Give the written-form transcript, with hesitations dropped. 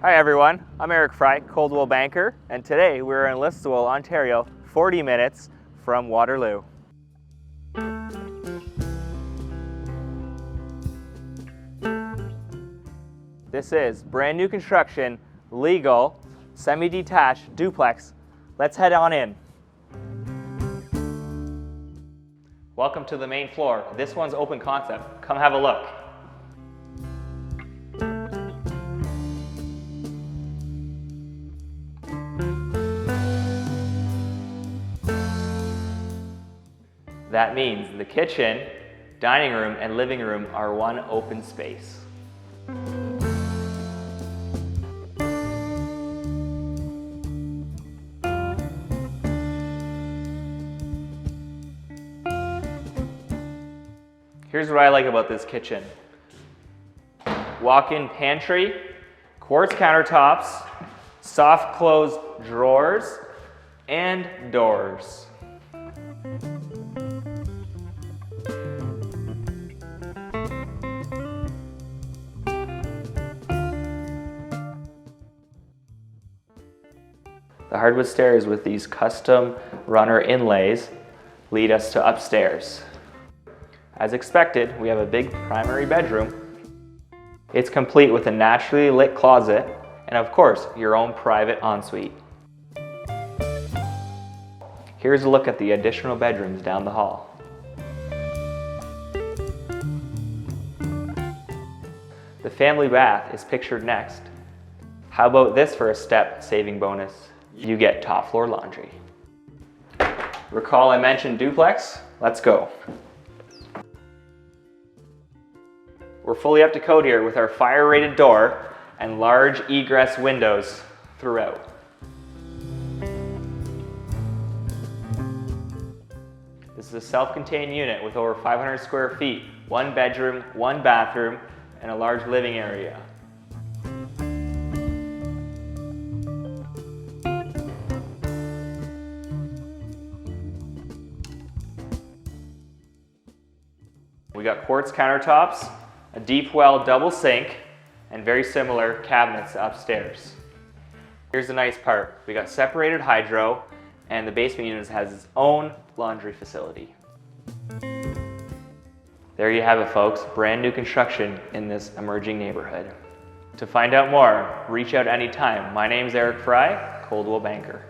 Hi everyone, I'm Eric Fry, Coldwell banker, and today we're in Listowel, Ontario, 40 minutes from Waterloo. This is brand new construction, legal, semi-detached duplex. Let's head on in. Welcome to the main floor. This one's open concept. Come have a look. That means the kitchen, dining room, and living room are one open space. Here's what I like about this kitchen. Walk-in pantry, quartz countertops, soft close drawers, and doors. The hardwood stairs with these custom runner inlays lead us to upstairs. As expected, we have a big primary bedroom. It's complete with a naturally lit closet and of course, your own private ensuite. Here's a look at the additional bedrooms down the hall. The family bath is pictured next. How about this for a step saving bonus? You get top floor laundry. Recall I mentioned duplex? Let's go. We're fully up to code here with our fire-rated door and large egress windows throughout. This is a self-contained unit with over 500 square feet, one bedroom, one bathroom, and a large living area. We got quartz countertops, a deep well double sink, and very similar cabinets upstairs. Here's the nice part. We got separated hydro, and the basement unit has its own laundry facility. There you have it, folks. Brand new construction in this emerging neighborhood. To find out more, reach out anytime. My name's Eric Fry, Coldwell banker.